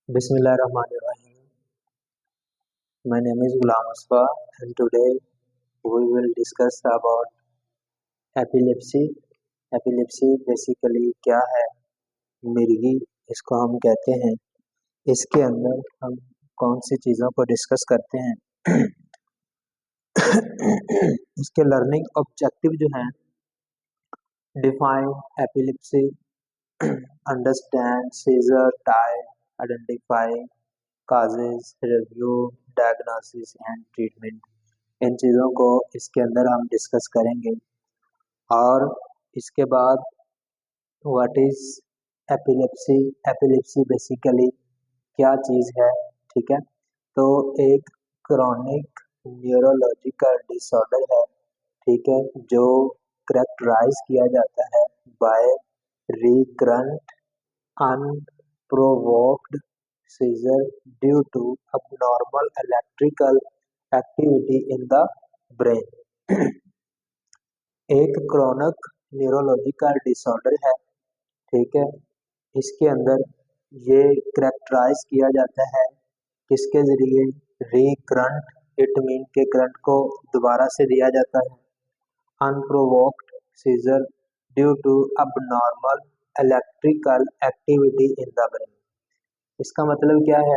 Bismillahirrahmanirrahim. My name is Ghulam Asfa and today we will discuss about epilepsy. Epilepsy basically क्या है? मिर्गी इसको हम कहते हैं। इसके अंदर हम कौन सी चीज़ों को डिस्कस करते हैं? इसके लर्निंग ऑब्जेक्टिव जो हैं, define epilepsy, understand seizure type, identify causes, review, diagnosis and treatment. इन चीज़ों को इसके अंदर हम डिस्कस करेंगे। और इसके बाद what is epilepsy. Epilepsy basically क्या चीज़ है, ठीक है। तो एक क्रॉनिक न्यूरोलॉजिकल डिसऑर्डर है, ठीक है, जो करेक्टराइज किया जाता है by recurrent unprovoked seizure due to abnormal electrical activity in the brain। एक क्रॉनिक न्यूरोलॉजिकल डिसऑर्डर है, ठीक है। इसके अंदर ये करेक्टराइज किया जाता है किसके जरिए? रिकरंट, इट मीन के करंट को दोबारा से दिया जाता है। Unprovoked seizure due to abnormal electrical activity in the brain। इसका मतलब क्या है?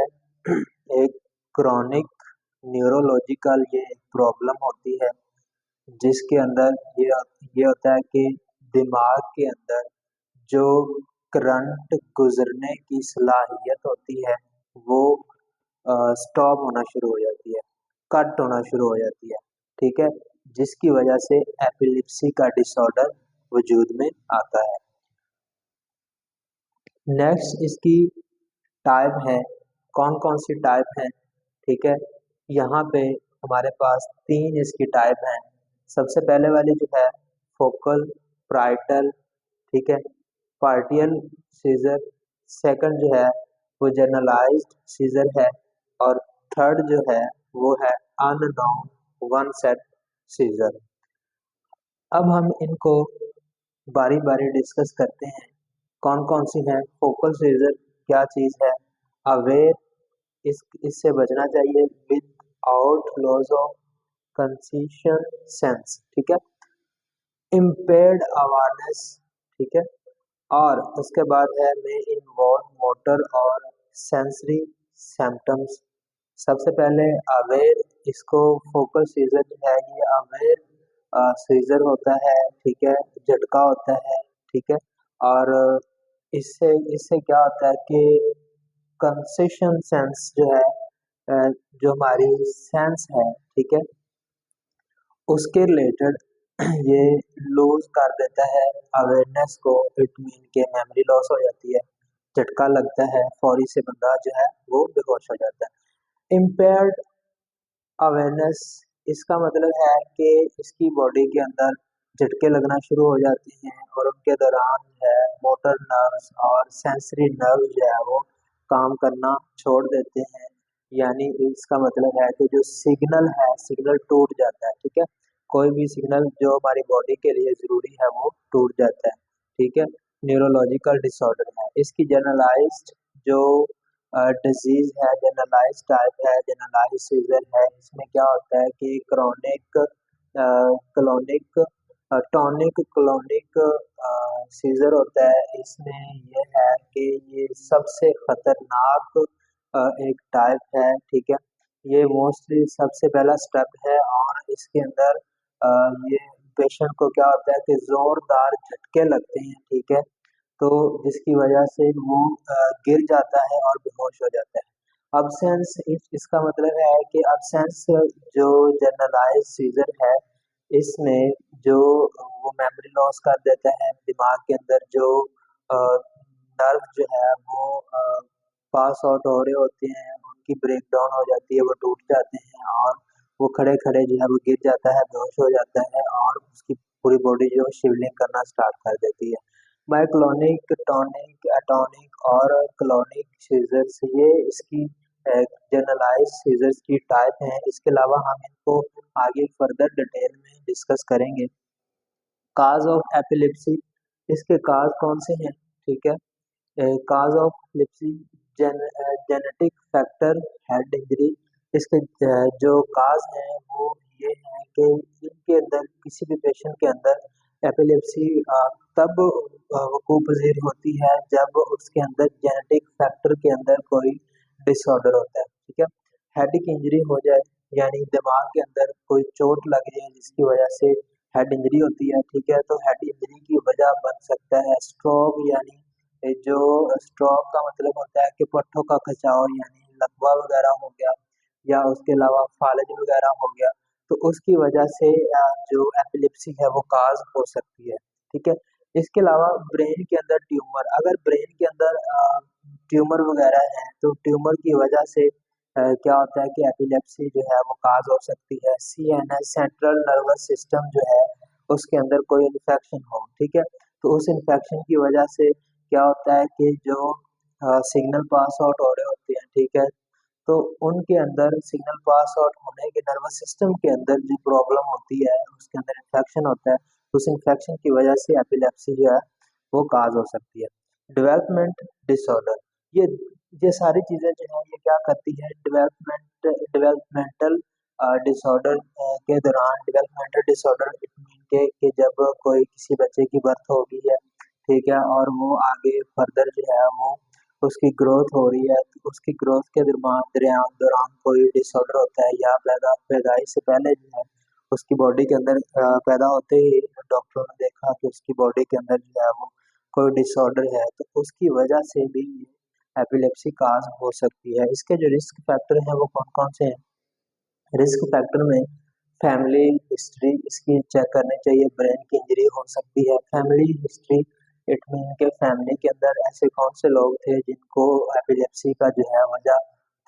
एक क्रॉनिक न्यूरोलॉजिकल ये प्रॉब्लम होती है जिसके अंदर ये होता है कि दिमाग के अंदर जो करंट गुजरने की सलाहियत होती है वो स्टॉप होना शुरू हो जाती है, कट होना शुरू हो जाती है, ठीक है, जिसकी वजह से एपिलेप्सी का डिसऑर्डर वजूद में आता है। नेक्स्ट इसकी टाइप है, कौन कौन सी टाइप है, ठीक है। यहाँ पे हमारे पास 3 इसकी टाइप हैं। सबसे पहले वाली जो है फोकल प्राइटल, ठीक है, पार्टियल सीजर। सेकंड जो है वो जनरलाइज्ड सीजर है और थर्ड जो है वो है अननोन वन सेट सीजर। अब हम इनको बारी बारी डिस्कस करते हैं कौन कौन सी है। फोकल सीजर क्या चीज़ है? अवेयर, इससे बचना चाहिए without loss of consciousness, ठीक है। इम्पेयर्ड अवेयरनेस, ठीक है। और उसके बाद है में इन्वॉल्व मोटर और सेंसरी सिम्टम्स। सबसे पहले अवेयर, इसको फोकल सीजर जो है ये अवेयर सीजर होता है, ठीक है, झटका होता है, ठीक है। और इससे इससे क्या होता है कि कंसेशन सेंस जो है, जो हमारी सेंस है, ठीक है, उसके रिलेटेड ये लूज कर देता है अवेयरनेस को। इट मीन के मेमोरी लॉस हो जाती है, झटका लगता है, फौरी से बंदा जो है वो बेहोश हो जाता है। इम्पेयर्ड अवेयरनेस, इसका मतलब है कि इसकी बॉडी के अंदर झटके लगना शुरू हो जाते हैं और उनके दौरान जो है मोटर नर्व्स और सेंसरी नर्व्स जो है वो काम करना छोड़ देते हैं। यानी इसका मतलब है कि जो सिग्नल है, सिग्नल टूट जाता है, ठीक है। कोई भी सिग्नल जो हमारी बॉडी के लिए ज़रूरी है वो टूट जाता है, ठीक है। न्यूरोलॉजिकल डिसऑर्डर है। इसकी जनरलाइज्ड जो डिजीज है, जनरलाइज टाइप है, जनरलाइज सीजर है। इसमें क्या होता है कि chronic clonic tonic clonic scissor होता है। इसमें ये है कि ये सबसे खतरनाक एक टाइप है, ठीक है। ये मोस्टली सबसे पहला स्टेप है और इसके अंदर ये पेशेंट को क्या होता है कि जोरदार झटके लगते हैं, ठीक है, तो जिसकी वजह से वो गिर जाता है और बेहोश हो जाता है। अब्सेंस, इसका मतलब है कि अब्सेंस जो जनरलाइज सीजर है इसमें जो वो मेमोरी लॉस कर देता है, दिमाग के अंदर जो नर्व जो है वो पास आउट हो रहे होते हैं, उनकी ब्रेक डाउन हो जाती है, वो टूट जाते हैं और वो खड़े खड़े जो है वो गिर जाता है, बेहोश हो जाता है और उसकी पूरी बॉडी जो शिवलिंग करना स्टार्ट कर देती है। माइक्लोनिक, टॉनिक, एटॉनिक और क्लोनिक सीजर्स, ये इसकी जनरलाइज सीजर्स की टाइप हैं। इसके अलावा हम इनको आगे फर्दर डिटेल में डिस्कस करेंगे। काज ऑफ एपिलेप्सी, इसके काज कौन से हैं, ठीक है। Cause of epilepsy genetic factor head injury, इसके जो काज हैं वो ये हैं कि इनके अंदर किसी भी पेशेंट के अंदर एपिलेप्सी तब वकूअ पजीर होती है जब उसके अंदर जेनेटिक फैक्टर के अंदर कोई डिसऑर्डर होता है, ठीक है। हेड की इंजरी हो जाए यानी दिमाग के अंदर कोई चोट लग जाए जिसकी वजह से हेड इंजरी होती है, ठीक है, तो हेड इंजरी की वजह बन सकता है स्ट्रोक, यानी जो स्ट्रोक का मतलब होता है कि पट्टों का खिंचाव, यानी लकवा वगैरह हो गया या उसके अलावा फालज वगैरह हो गया, तो उसकी वजह से जो एपिलेप्सी है वो काज हो सकती है, ठीक है। इसके अलावा ब्रेन के अंदर ट्यूमर, अगर ब्रेन के अंदर ट्यूमर वगैरह है तो ट्यूमर की वजह से क्या होता है कि एपिलेप्सी जो है वो काज हो सकती है। सीएनएस सेंट्रल नर्वस सिस्टम जो है उसके अंदर कोई इन्फेक्शन हो, ठीक है, तो उस इन्फेक्शन की वजह से क्या होता है कि जो सिग्नल पास आउट हो रहे होते हैं, ठीक है, तो उनके अंदर सिग्नल पास आउट होने के नर्वस सिस्टम के अंदर जो प्रॉब्लम होती है उसके अंदर इन्फेक्शन होता है, उस इन्फेक्शन की वजह से एपिलेप्सी जो है वो काज हो सकती है। डेवलपमेंट डिसऑर्डर, ये ये सारी चीजें जो है ये क्या करती है, डेवलपमेंटल डिसऑर्डर के दौरान, डेवलपमेंटल डिसऑर्डर इट मीन कि जब कोई किसी बच्चे की बर्थ हो गई है, ठीक है, और वो आगे फर्दर जो है वो उसकी ग्रोथ हो रही है, तो उसकी ग्रोथ के दौरान दौरान कोई डिसऑर्डर होता है या पैदाइश से पहले जो है उसकी बॉडी के अंदर पैदा होते ही डॉक्टरों ने देखा कि उसकी बॉडी के अंदर जो है वो कोई डिसऑर्डर है, तो उसकी वजह से भी एपिलेप्सी काज हो सकती है। इसके जो रिस्क फैक्टर हैं वो कौन कौन से हैं? रिस्क फैक्टर में फैमिली हिस्ट्री इसकी चेक करनी चाहिए, ब्रेन की इंजरी हो सकती है। फैमिली हिस्ट्री इट मीन के फैमिली के अंदर ऐसे कौन से लोग थे जिनको एपिलेप्सी का जो है वजह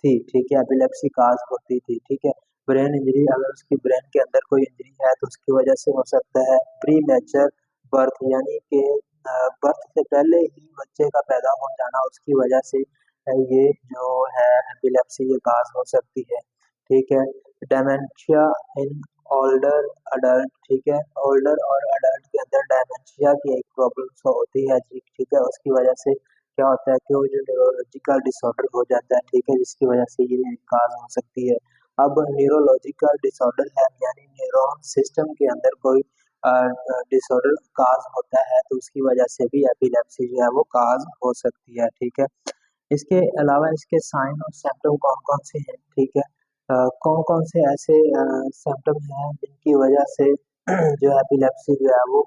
थी, ठीक है, एपिलेप्सी काज होती थी, ठीक है। ब्रेन इंजरी, अगर उसकी ब्रेन के अंदर कोई इंजरी है तो उसकी वजह से हो सकता है। प्री मैच्योर बर्थ, यानी कि बर्थ से पहले ही बच्चे का पैदा हो जाना, उसकी वजह से ये जो है एपिलेप्सी ये काज हो सकती है, ठीक है। डेमेंशिया इन ओल्डर अडल्ट, ठीक है, ओल्डर और अडल्ट के अंदर डेमेंशिया की एक प्रॉब्लम होती है, ठीक है, उसकी वजह से क्या होता है कि वो जो न्यूरोलॉजिकल डिसऑर्डर हो जाता है, ठीक है, जिसकी वजह से ये काज हो सकती है। अब न्यूरोलॉजिकल डिसऑर्डर है यानी न्यूरॉन सिस्टम के अंदर कोई डिसऑर्डर काज होता है तो उसकी वजह से भी एपिलेप्सी जो है वो काज हो सकती है, ठीक है। इसके अलावा इसके साइन और सिम्टम कौन कौन से हैं, ठीक है, कौन कौन से ऐसे सिम्टम हैं जिनकी वजह से जो एपिलेप्सी जो है वो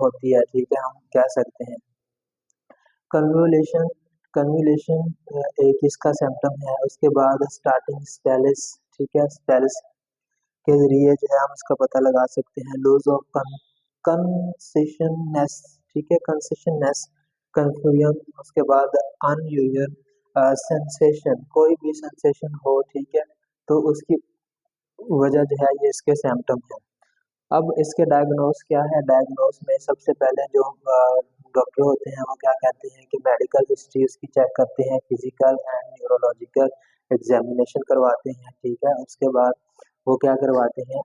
होती है, ठीक है, हम कह सकते हैं। कन्वोलेशन, कन्वोलेशन एक इसका सिम्टम है। उसके बाद स्टार्टिंग स्पेलिस, ठीक है, स्पेलिस के जरिए जो है हम इसका पता लगा सकते हैं। लॉस ऑफ कंसेशननेस, ठीक है, कंसेशननेस, कंफ्यूजन, उसके बाद अनयूजुअल सेंसेशन, कोई भी सेंसेशन हो, ठीक है, तो उसकी वजह जो है ये इसके सिम्टम है। अब इसके डायग्नोस क्या है? डायग्नोस में सबसे पहले जो डॉक्टर होते हैं वो क्या कहते हैं कि मेडिकल हिस्ट्री उसकी चेक करते हैं, फिजिकल एंड न्यूरोलॉजिकल एग्जामिनेशन करवाते हैं, ठीक है। उसके बाद वो क्या करवाते हैं,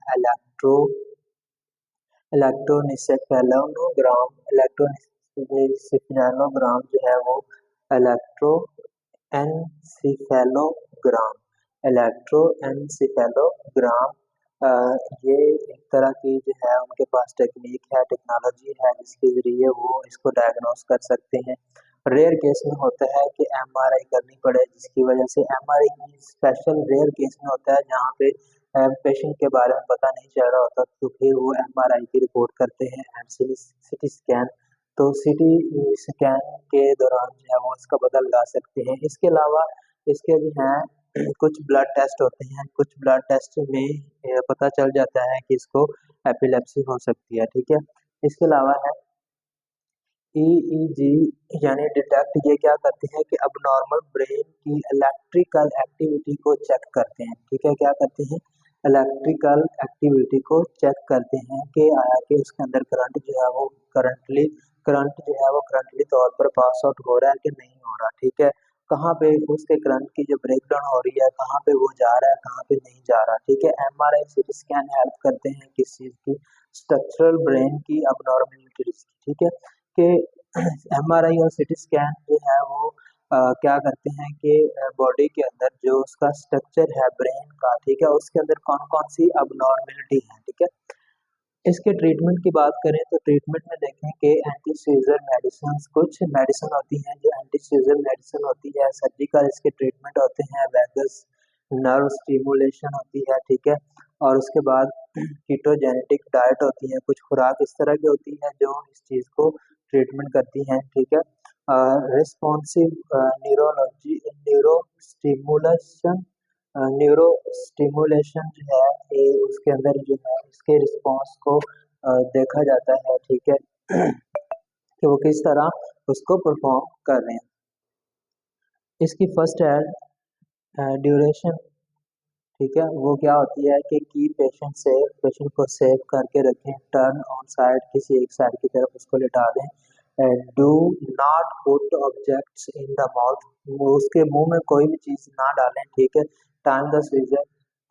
इलेक्ट्रोनिसेफेलोग्राम, इलेक्ट्रोनिसेफेलोग्राम जो है वो इलेक्ट्रोएन्सेफेलोग्राम, इलेक्ट्रोएन्सेफेलोग्राम ये एक तरह की जो है उनके पास टेक्निक है, टेक्नोलॉजी है जिसके जरिए वो इसको डायग्नोस कर सकते हैं। रेयर केस में होता है कि एमआरआई करनी पड़े, जिसकी वजह से एमआरआई स्पेशल रेयर केस में होता है जहाँ पे पेशेंट के बारे में पता नहीं चल रहा होता, तो फिर वो एमआरआई की रिपोर्ट करते हैं एंड सिटी स्कैन, तो सिटी स्कैन के दौरान जो है वो इसका पता लगा सकते हैं। इसके अलावा इसके भी हैं कुछ ब्लड टेस्ट होते हैं, कुछ ब्लड टेस्ट में पता चल जाता है कि इसको एपिलेप्सी हो सकती है, ठीक है। इसके अलावा है ईईजी, यानी डिटेक्ट, ये क्या करते हैं कि अब नॉर्मल ब्रेन की इलेक्ट्रिकल एक्टिविटी को चेक करते हैं, ठीक है, क्या करते हैं, इलेक्ट्रिकल एक्टिविटी को चेक करते हैं कि आया कि उसके अंदर करंट जो है वो करंट जो है वो करंटली तौर पर पास आउट हो रहा है कि नहीं हो रहा, ठीक है, कहाँ पे उसके करंट की जो ब्रेकडाउन हो रही है, कहाँ पे वो जा रहा है, कहाँ पे नहीं जा रहा, ठीक है। एमआरआई सीटी स्कैन हेल्प करते हैं किस चीज़ की, स्ट्रक्चरल ब्रेन की अब नॉर्मलिटीज की, ठीक है, कि एमआरआई और सीटी स्कैन जो है वो क्या करते हैं कि बॉडी के अंदर जो उसका स्ट्रक्चर है ब्रेन का, ठीक है, उसके अंदर कौन कौन सी अबनॉर्मेलिटी है, ठीक है। इसके ट्रीटमेंट की बात करें तो ट्रीटमेंट में देखें कि एंटी सीजर मेडिसिन, कुछ मेडिसिन होती हैं जो एंटी सीजर मेडिसिन होती है, सर्जिकल इसके ट्रीटमेंट होते हैं, वैगस नर्व स्टिमुलेशन होती है, ठीक है। और उसके बाद कीटोजेनेटिक डाइट होती है, कुछ खुराक इस तरह की होती है जो इस चीज़ को ट्रीटमेंट करती हैं, ठीक है। Responsive neurology neuro stimulation neuro stimulation जो है ये उसके अंदर जो है इसके रिस्पॉन्स को देखा जाता है, ठीक है, कि वो किस तरह उसको परफॉर्म कर रहे हैं। इसकी फर्स्ट है ड्यूरेशन, ठीक है, वो क्या होती है कि पेशेंट को सेव करके रखें, टर्न ऑन साइड किसी एक साइड की तरफ उसको लिटा दें, do not put objects in the mouth, उसके मुंह में कोई भी चीज ना डालें, ठीक है। टाइम द सीजर,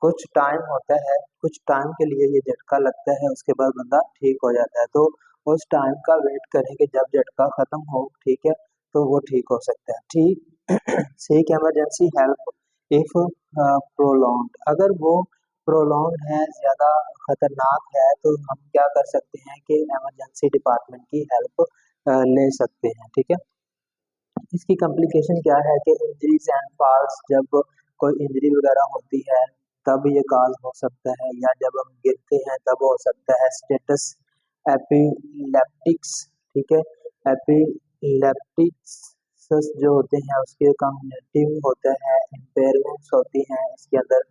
कुछ टाइम होता है, कुछ टाइम के लिए ये झटका लगता है, उसके बाद बंदा ठीक हो जाता है, तो उस टाइम का वेट करें कि जब झटका खत्म हो, ठीक है, तो वो ठीक हो सकता है, ठीक। Seek emergency help if prolong, अगर वो प्रोलॉन्ग है, ज्यादा खतरनाक है, तो हम क्या कर सकते हैं कि इमरजेंसी डिपार्टमेंट की हेल्प ले सकते हैं, ठीक है। इसकी कॉम्प्लिकेशन क्या है कि इंजरीज एंड फॉल्स, जब कोई इंजरी वगैरह होती है तब ये काज हो सकता है, या जब हम गिरते हैं तब हो सकता है। स्टेटस एपिलेप्टिक्स, ठीक है, एपिलेप्टिक्स जो होते हैं उसके कॉग्निटिव होता है, इम्पेयरमेंट्स होती हैं, इसके अंदर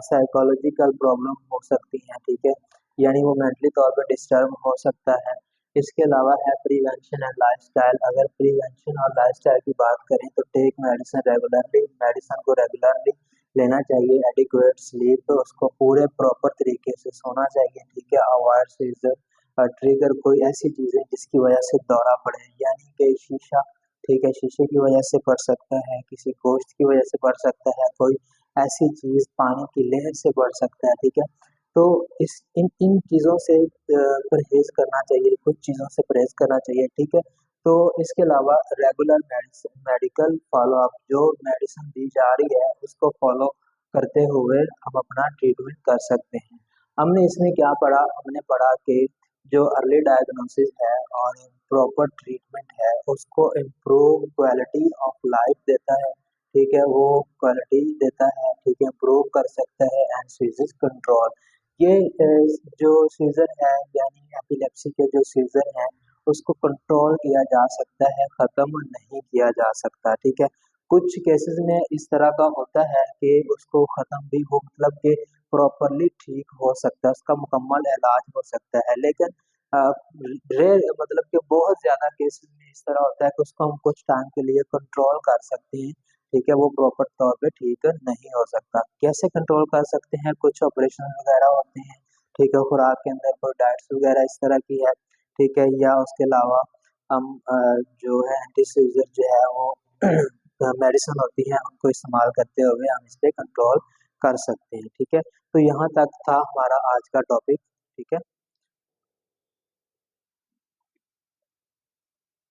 साइकोलॉजिकल प्रॉब्लम हो सकती हैं, ठीक है, यानी वो मेंटली तौर पर डिस्टर्ब हो सकता है। इसके अलावा है प्रिवेंशन एंड लाइफस्टाइल, अगर प्रिवेंशन और लाइफस्टाइल की बात करें तो टेक मेडिसिन रेगुलरली, मेडिसिन को रेगुलरली लेना चाहिए, एडिक्वेट स्लीप, तो उसको पूरे प्रॉपर तरीके से सोना चाहिए, ठीक है। अवॉइड सीजर ट्रिगर, कोई ऐसी चीजें जिसकी वजह से दौरा पड़े, यानी कि शीशा, ठीक है, शीशे की वजह से पड़ सकता है, किसी गोश्त की वजह से पड़ सकता है, कोई ऐसी चीज पानी की लहर से पड़ सकता है, ठीक है। तो इस इन इन चीज़ों से परहेज करना चाहिए, कुछ चीज़ों से परहेज करना चाहिए, ठीक है। तो इसके अलावा रेगुलर मेडिकल फॉलोअप, जो मेडिसिन दी जा रही है उसको फॉलो करते हुए हम अपना ट्रीटमेंट कर सकते हैं। हमने इसमें क्या पढ़ा, हमने पढ़ा कि जो अर्ली डायग्नोसिस है और प्रॉपर ट्रीटमेंट है उसको इम्प्रूव क्वालिटी ऑफ लाइफ देता है, ठीक है, वो क्वालिटी देता है, ठीक है, इम्प्रूव कर सकता है एंड सीजर कंट्रोल। ये जो सीजर है यानी एपिलेप्सी के जो सीजर हैं उसको कंट्रोल किया जा सकता है, खत्म नहीं किया जा सकता, ठीक है। कुछ केसेस में इस तरह का होता है कि उसको खत्म भी हो, मतलब कि प्रॉपरली ठीक हो सकता है, उसका मुकम्मल इलाज हो सकता है, लेकिन रेयर, मतलब कि बहुत ज्यादा केसेस में इस तरह होता है कि उसको हम कुछ टाइम के लिए कंट्रोल कर सकते हैं, ठीक है, वो प्रॉपर तौर पे ठीक नहीं हो सकता। कैसे कंट्रोल कर सकते हैं, कुछ ऑपरेशन वगैरह होते हैं, ठीक है, खुराक के अंदर कोई डाइट्स वगैरह इस तरह की है, ठीक है, या उसके अलावा हम जो है एंटी सीजर जो है वो मेडिसिन होती है उनको इस्तेमाल करते हुए हम इस पे कंट्रोल कर सकते हैं, ठीक है। तो यहाँ तक था हमारा आज का टॉपिक, ठीक है।